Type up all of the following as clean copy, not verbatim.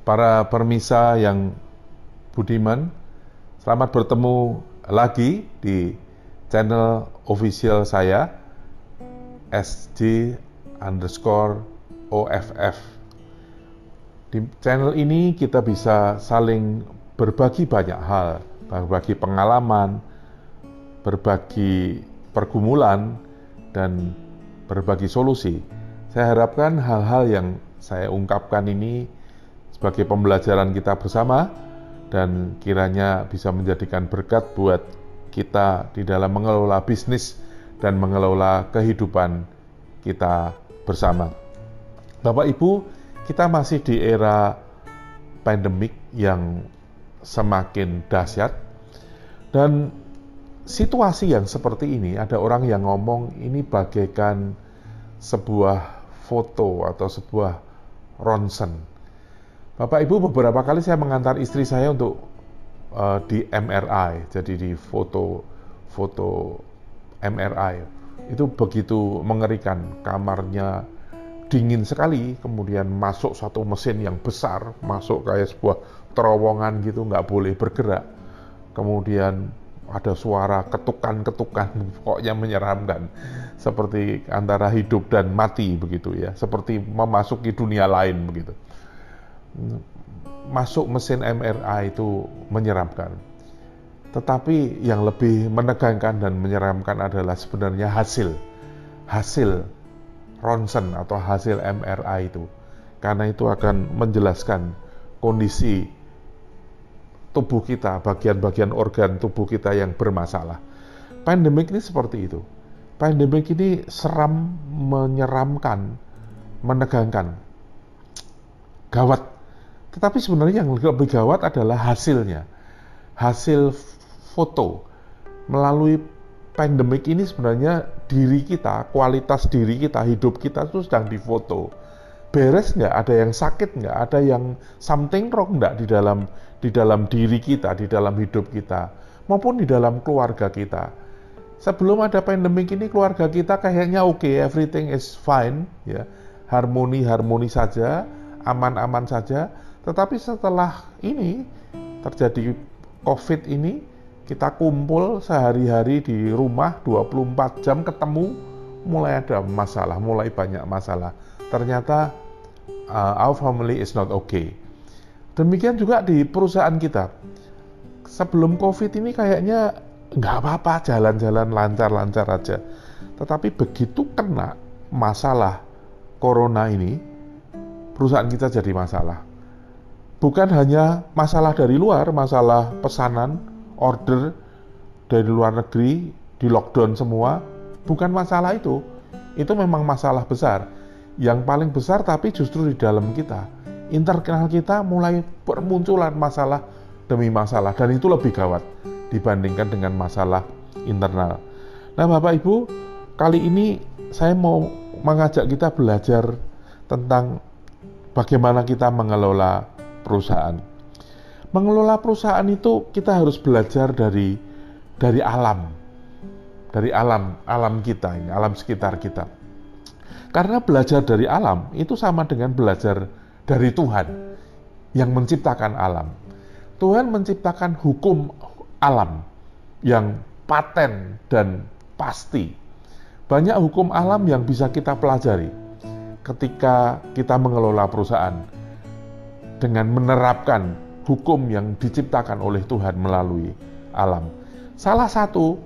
Para permisa yang budiman, selamat bertemu lagi di channel official saya, SJ_OFF. Di channel ini kita bisa saling berbagi banyak hal, berbagi pengalaman, berbagi pergumulan, dan berbagi solusi. Saya harapkan hal-hal yang saya ungkapkan ini sebagai pembelajaran kita bersama dan kiranya bisa menjadikan berkat buat kita di dalam mengelola bisnis dan mengelola kehidupan kita bersama. Bapak Ibu, kita masih di era pandemik yang semakin dahsyat, dan situasi yang seperti ini, ada orang yang ngomong ini bagaikan sebuah foto atau sebuah ronsen. Bapak Ibu, beberapa kali saya mengantar istri saya untuk di MRI, jadi di foto MRI. Itu begitu mengerikan, kamarnya dingin sekali, kemudian masuk satu mesin yang besar, masuk kayak sebuah terowongan gitu, nggak boleh bergerak. Kemudian ada suara ketukan-ketukan, pokoknya menyeramkan, seperti antara hidup dan mati begitu ya, seperti memasuki dunia lain begitu. Masuk mesin MRI itu menyeramkan. Tetapi yang lebih menegangkan dan menyeramkan adalah sebenarnya hasil ronsen atau hasil MRI itu, karena itu akan menjelaskan kondisi tubuh kita, bagian-bagian organ tubuh kita yang bermasalah. Pandemik ini seperti itu. Pandemik ini seram, menyeramkan, menegangkan, gawat. Tetapi sebenarnya yang lebih gawat adalah hasilnya. Hasil foto. Melalui pandemik ini sebenarnya diri kita, kualitas diri kita, hidup kita itu sedang difoto. Beres nggak? Ada yang sakit nggak? Ada yang something wrong nggak di dalam diri kita, di dalam hidup kita, maupun di dalam keluarga kita. Sebelum ada pandemik ini, keluarga kita kayaknya oke, everything is fine, ya, harmoni saja, aman-aman saja. Tetapi setelah ini terjadi COVID ini, kita kumpul sehari-hari di rumah 24 jam ketemu, mulai ada masalah, mulai banyak masalah. Ternyata our family is not okay. Demikian juga di perusahaan kita. Sebelum COVID ini kayaknya nggak apa-apa, jalan-jalan lancar-lancar aja. Tetapi begitu kena masalah corona ini, perusahaan kita jadi masalah. Bukan hanya masalah dari luar, masalah pesanan, order dari luar negeri, di lockdown semua, bukan masalah itu. Itu memang masalah besar. Yang paling besar tapi justru di dalam kita. Internal kita mulai bermunculan masalah demi masalah, dan itu lebih gawat dibandingkan dengan masalah internal. Nah, Bapak Ibu, kali ini saya mau mengajak kita belajar tentang bagaimana kita mengelola perusahaan. Mengelola perusahaan itu kita harus belajar dari alam. Dari alam kita ini, alam sekitar kita. Karena belajar dari alam itu sama dengan belajar dari Tuhan yang menciptakan alam. Tuhan menciptakan hukum alam yang paten dan pasti. Banyak hukum alam yang bisa kita pelajari ketika kita mengelola perusahaan dengan menerapkan hukum yang diciptakan oleh Tuhan melalui alam. Salah satu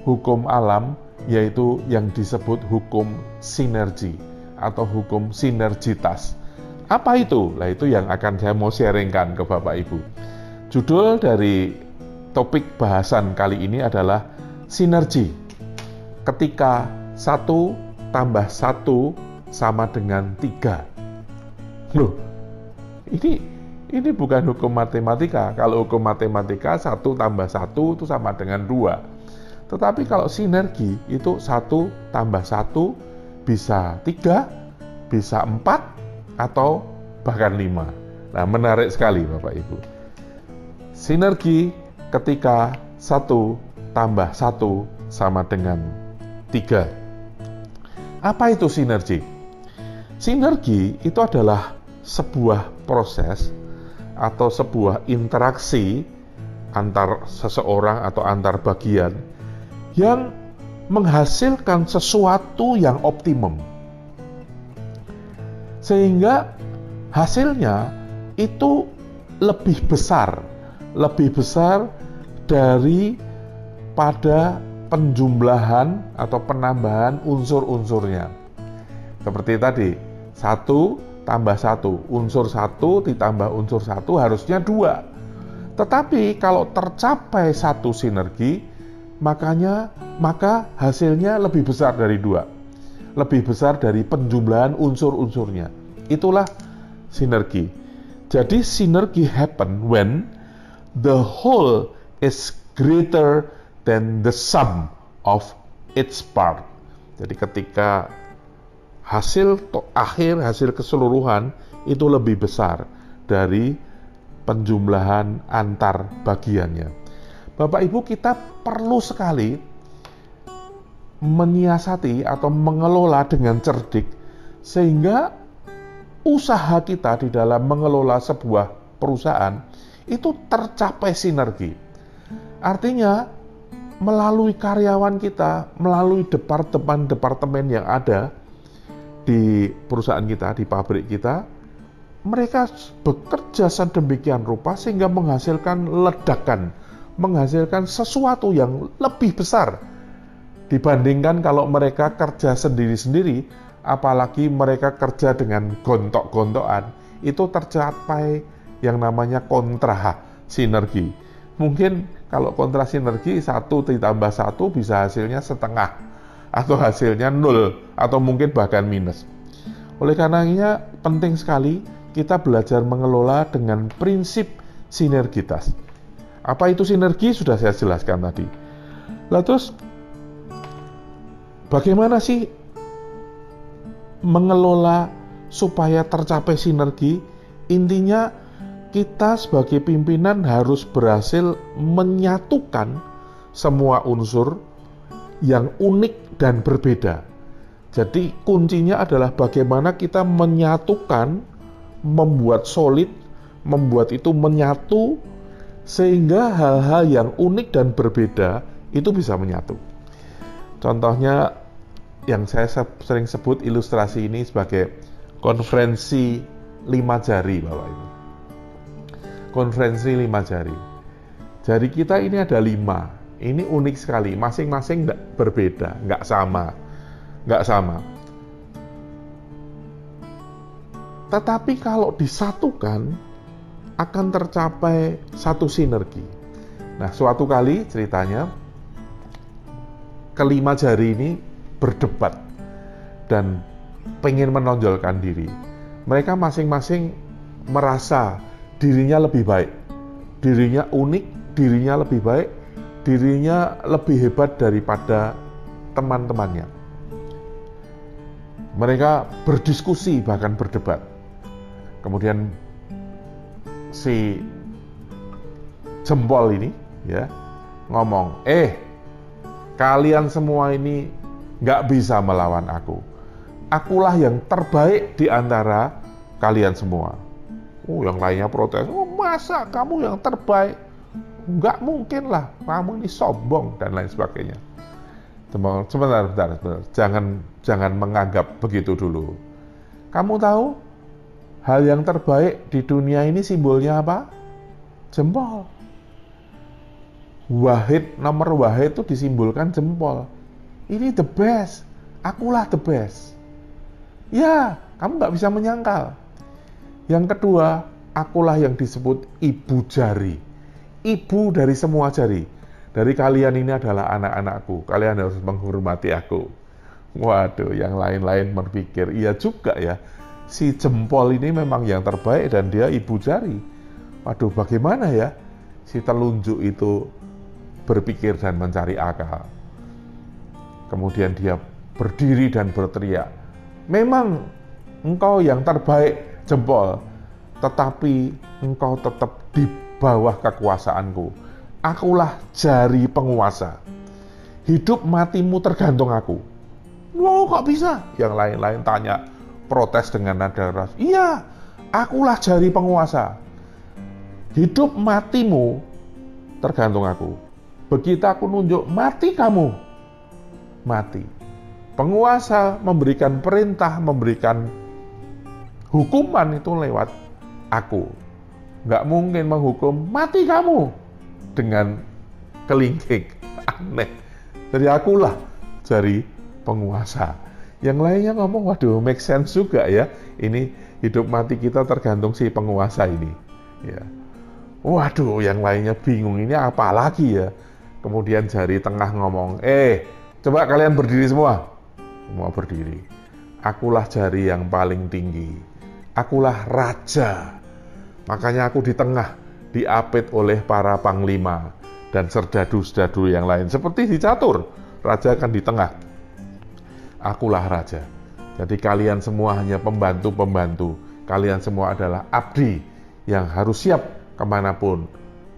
hukum alam yaitu yang disebut hukum sinergi atau hukum sinergitas. Apa itu? Nah, itu yang akan saya mau sharingkan ke Bapak Ibu. Judul dari topik bahasan kali ini adalah sinergi. Ketika 1 tambah 1 sama dengan 3. Loh, ini bukan hukum matematika. Kalau hukum matematika 1 tambah 1 itu sama dengan 2. Tetapi kalau sinergi itu 1 tambah 1 bisa 3, bisa 4, atau bahkan 5. Nah, menarik sekali Bapak Ibu. Sinergi ketika 1 tambah 1 sama dengan 3. Apa itu sinergi? Sinergi itu adalah sebuah proses atau sebuah interaksi antar seseorang atau antar bagian yang menghasilkan sesuatu yang optimum. Sehingga hasilnya itu lebih besar daripada penjumlahan atau penambahan unsur-unsurnya. Seperti tadi, 1 tambah 1, unsur 1 ditambah unsur 1 harusnya 2. Tetapi kalau tercapai satu sinergi, maka hasilnya lebih besar dari 2. Lebih besar dari penjumlahan unsur-unsurnya. Itulah sinergi. Jadi sinergi happen when the whole is greater than the sum of its part. Jadi ketika hasil keseluruhan itu lebih besar dari penjumlahan antar bagiannya. Bapak Ibu, kita perlu sekali menyiasati atau mengelola dengan cerdik sehingga usaha kita di dalam mengelola sebuah perusahaan itu tercapai sinergi. Artinya melalui karyawan kita, melalui departemen-departemen yang ada di perusahaan kita, di pabrik kita, mereka bekerja sedemikian rupa sehingga menghasilkan ledakan, menghasilkan sesuatu yang lebih besar dibandingkan kalau mereka kerja sendiri-sendiri, apalagi mereka kerja dengan gontok-gontokan, itu tercapai yang namanya kontra sinergi. Mungkin kalau kontra sinergi 1 ditambah 1 bisa hasilnya setengah, atau hasilnya 0, atau mungkin bahkan minus. Oleh karenanya penting sekali kita belajar mengelola dengan prinsip sinergitas. Apa itu sinergi? Sudah saya jelaskan tadi. Lalu terus bagaimana sih mengelola supaya tercapai sinergi? Intinya kita sebagai pimpinan harus berhasil menyatukan semua unsur yang unik dan berbeda. Jadi kuncinya adalah bagaimana kita menyatukan, membuat solid, membuat itu menyatu sehingga hal-hal yang unik dan berbeda itu bisa menyatu. Contohnya yang saya sering sebut ilustrasi ini sebagai konferensi 5 jari, Bapak Ibu. Konferensi 5 jari. Jari kita ini ada 5. Ini unik sekali, masing-masing berbeda, nggak sama. Tetapi kalau disatukan, akan tercapai satu sinergi. Nah, suatu kali ceritanya, kelima jari ini berdebat dan pengen menonjolkan diri. Mereka masing-masing merasa dirinya lebih baik, dirinya unik, dirinya lebih baik, dirinya lebih hebat daripada teman-temannya. Mereka berdiskusi, bahkan berdebat. Kemudian si jempol ini ya ngomong, kalian semua ini nggak bisa melawan aku. Akulah yang terbaik di antara kalian semua. Yang lainnya protes, masa kamu yang terbaik? Nggak mungkin lah, kamu ini sombong dan lain sebagainya. Sebentar. Jangan menganggap begitu dulu. Kamu tahu hal yang terbaik di dunia ini simbolnya apa? Jempol. Nomor wahid itu disimbolkan jempol. Ini the best. Akulah the best. Ya, kamu nggak bisa menyangkal. Yang kedua, akulah yang disebut ibu jari. Ibu dari semua jari. Dari kalian ini adalah anak-anakku. Kalian harus menghormati aku. Waduh, yang lain-lain berpikir, iya juga ya. Si jempol ini memang yang terbaik dan dia ibu jari. Waduh, bagaimana ya? Si telunjuk itu berpikir dan mencari akal. Kemudian dia berdiri dan berteriak, memang engkau yang terbaik, jempol. Tetapi engkau tetap di bawah kekuasaanku. Akulah jari penguasa. Hidup matimu tergantung aku. Wow, kok bisa? Yang lain-lain tanya, protes dengan nada keras. Iya, akulah jari penguasa. Hidup matimu tergantung aku. Begitu aku nunjuk mati kamu, mati. Penguasa memberikan perintah, memberikan hukuman itu lewat aku. Nggak mungkin menghukum mati kamu dengan kelingking. Aneh. Jadi akulah jari penguasa. Yang lainnya ngomong, waduh, make sense juga ya. Ini hidup mati kita tergantung si penguasa ini. Ya. Waduh, yang lainnya bingung, ini apa lagi ya? Kemudian jari tengah ngomong, coba kalian berdiri semua. Semua berdiri. Akulah jari yang paling tinggi. Akulah raja. Makanya aku di tengah, diapit oleh para panglima dan serdadu-serdadu yang lain. Seperti di catur, raja kan di tengah. Akulah raja. Jadi kalian semua hanya pembantu-pembantu. Kalian semua adalah abdi yang harus siap kemanapun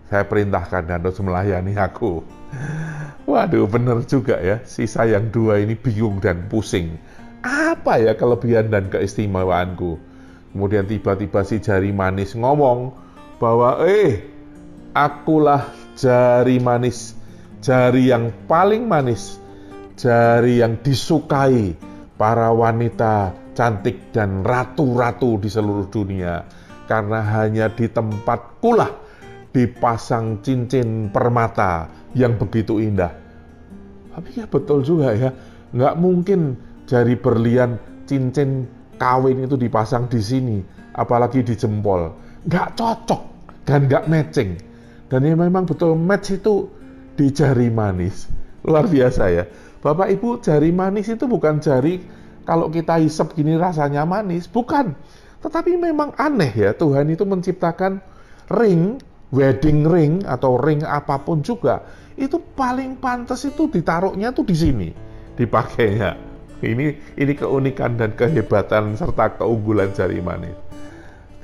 saya perintahkan dan harus melayani aku. Waduh, bener juga ya. Sisa yang dua ini bingung dan pusing. Apa ya kelebihan dan keistimewaanku? Kemudian tiba-tiba si jari manis ngomong bahwa akulah jari manis, jari yang paling manis, jari yang disukai para wanita cantik dan ratu-ratu di seluruh dunia. Karena hanya di tempatkulah dipasang cincin permata yang begitu indah. Tapi ya betul juga ya, nggak mungkin jari berlian cincin kawin itu dipasang di sini, apalagi di jempol. Nggak cocok dan nggak matching. Dan ini memang betul match itu di jari manis. Luar biasa ya. Bapak Ibu, jari manis itu bukan jari kalau kita hisap gini rasanya manis, bukan. Tetapi memang aneh ya, Tuhan itu menciptakan ring, wedding ring atau ring apapun juga, itu paling pantas itu ditaruhnya tuh di sini, dipakainya. Ini keunikan dan kehebatan serta keunggulan jari manis.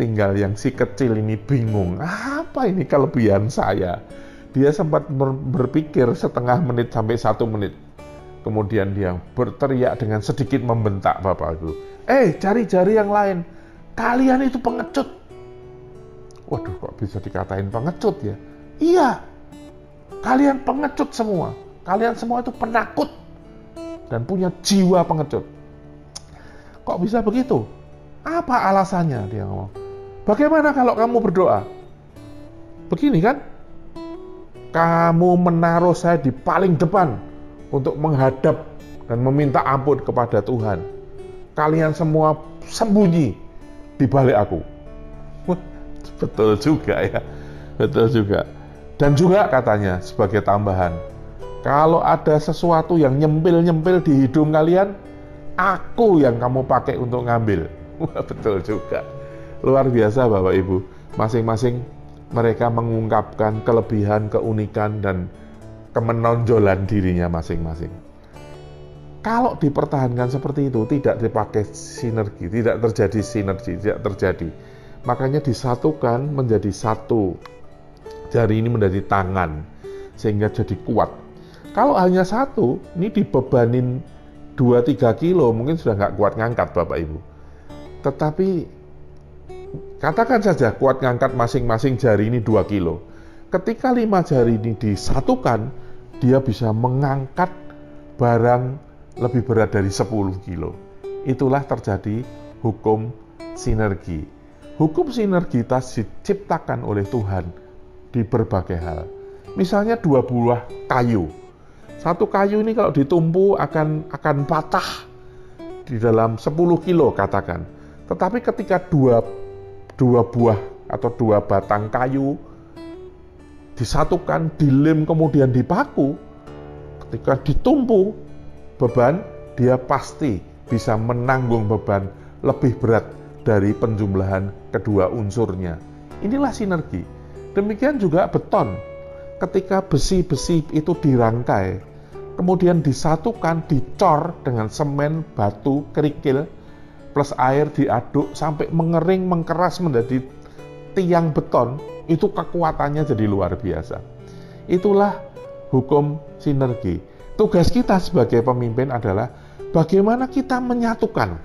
Tinggal yang si kecil ini bingung, apa ini kelebihan saya? Dia sempat berpikir setengah menit sampai 1 menit. Kemudian dia berteriak dengan sedikit membentak Bapak Ibu. Jari-jari yang lain, kalian itu pengecut. Waduh, kok bisa dikatain pengecut ya? Iya, kalian pengecut semua. Kalian semua itu penakut dan punya jiwa pengecut. Kok bisa begitu? Apa alasannya? Dia ngomong. Bagaimana kalau kamu berdoa? Begini kan? Kamu menaruh saya di paling depan untuk menghadap dan meminta ampun kepada Tuhan. Kalian semua sembunyi di balik aku. Betul juga ya, betul juga. Dan juga katanya sebagai tambahan, kalau ada sesuatu yang nyempil-nyempil di hidung kalian, aku yang kamu pakai untuk ngambil. Wah, betul juga. Luar biasa Bapak Ibu. Masing-masing mereka mengungkapkan kelebihan, keunikan, dan kemenonjolan dirinya masing-masing. Kalau dipertahankan seperti itu, tidak dipakai sinergi, tidak terjadi sinergi, tidak terjadi. Makanya disatukan menjadi satu. Jari ini menjadi tangan, sehingga jadi kuat. Kalau hanya satu, ini dibebanin 2-3 kilo, mungkin sudah nggak kuat ngangkat Bapak Ibu. Tetapi, katakan saja kuat ngangkat masing-masing jari ini 2 kilo. Ketika 5 jari ini disatukan, dia bisa mengangkat barang lebih berat dari 10 kilo. Itulah terjadi hukum sinergi. Hukum sinergitas diciptakan oleh Tuhan di berbagai hal. Misalnya 2 buah kayu. Satu kayu ini kalau ditumpu akan patah di dalam 10 kilo katakan. Tetapi ketika dua buah atau 2 batang kayu disatukan, dilem kemudian dipaku, ketika ditumpu beban, dia pasti bisa menanggung beban lebih berat dari penjumlahan kedua unsurnya. Inilah sinergi. Demikian juga beton. Ketika besi-besi itu dirangkai, kemudian disatukan, dicor dengan semen, batu, kerikil, plus air diaduk sampai mengering, mengkeras menjadi tiang beton, itu kekuatannya jadi luar biasa. Itulah hukum sinergi. Tugas kita sebagai pemimpin adalah bagaimana kita menyatukan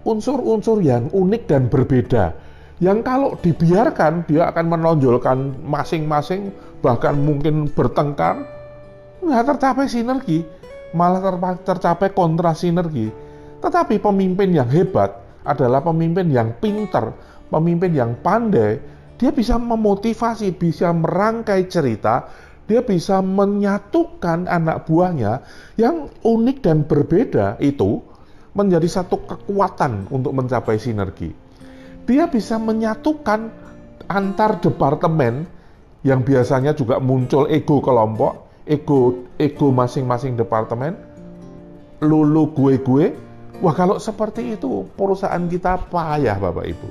unsur-unsur yang unik dan berbeda Yang kalau dibiarkan, dia akan menonjolkan masing-masing, bahkan mungkin bertengkar, nggak tercapai sinergi, malah tercapai kontra sinergi. Tetapi pemimpin yang hebat adalah pemimpin yang pintar, pemimpin yang pandai. Dia bisa memotivasi, bisa merangkai cerita, dia bisa menyatukan anak buahnya yang unik dan berbeda itu menjadi satu kekuatan untuk mencapai sinergi. Dia bisa menyatukan antar departemen yang biasanya juga muncul ego kelompok, ego masing-masing departemen, lulu gue. Wah, kalau seperti itu perusahaan kita payah, Bapak Ibu.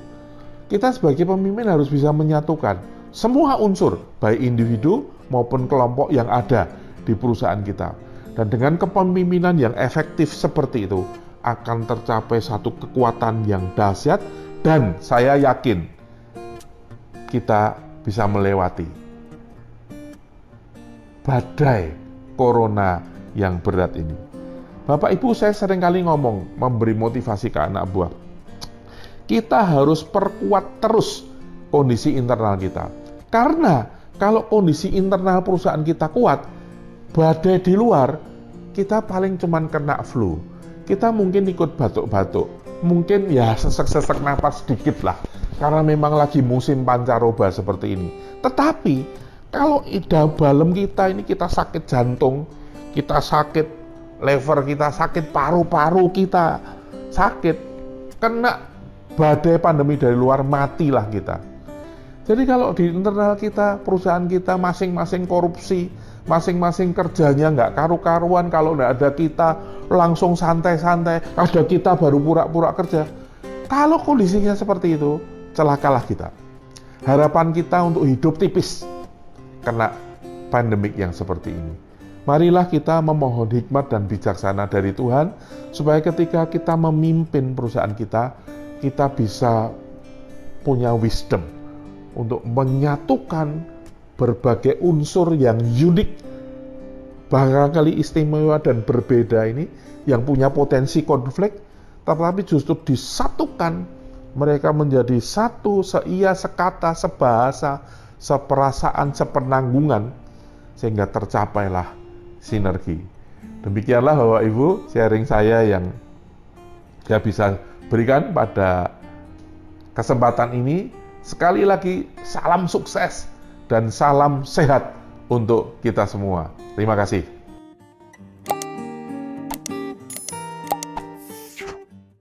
Kita sebagai pemimpin harus bisa menyatukan semua unsur, baik individu maupun kelompok yang ada di perusahaan kita. Dan dengan kepemimpinan yang efektif seperti itu, akan tercapai satu kekuatan yang dahsyat, dan saya yakin kita bisa melewati badai corona yang berat ini. Bapak Ibu, saya seringkali ngomong, memberi motivasi ke anak buah. Kita harus perkuat terus kondisi internal kita. Karena kalau kondisi internal perusahaan kita kuat, badai di luar, kita paling cuman kena flu. Kita mungkin ikut batuk-batuk. Mungkin ya sesek-sesek napas sedikit lah. Karena memang lagi musim pancaroba seperti ini. Tetapi, kalau dalam kita ini kita sakit jantung, kita sakit lever kita sakit, paru-paru kita sakit, kena badai pandemi dari luar, matilah kita. Jadi kalau di internal kita, perusahaan kita masing-masing korupsi, masing-masing kerjanya nggak karu-karuan, kalau nggak ada kita langsung santai-santai, ada kita baru pura-pura kerja. Kalau kondisinya seperti itu, celakalah kita. Harapan kita untuk hidup tipis kena pandemik yang seperti ini. Marilah kita memohon hikmat dan bijaksana dari Tuhan, supaya ketika kita memimpin perusahaan kita, kita bisa punya wisdom untuk menyatukan berbagai unsur yang unik, barangkali istimewa dan berbeda ini, yang punya potensi konflik, tetapi justru disatukan, mereka menjadi satu, seia, sekata, sebahasa, seperasaan, sepenanggungan, sehingga tercapailah sinergi. Demikianlah Bapak Ibu sharing saya yang saya bisa berikan pada kesempatan ini. Sekali lagi salam sukses dan salam sehat untuk kita semua. Terima kasih.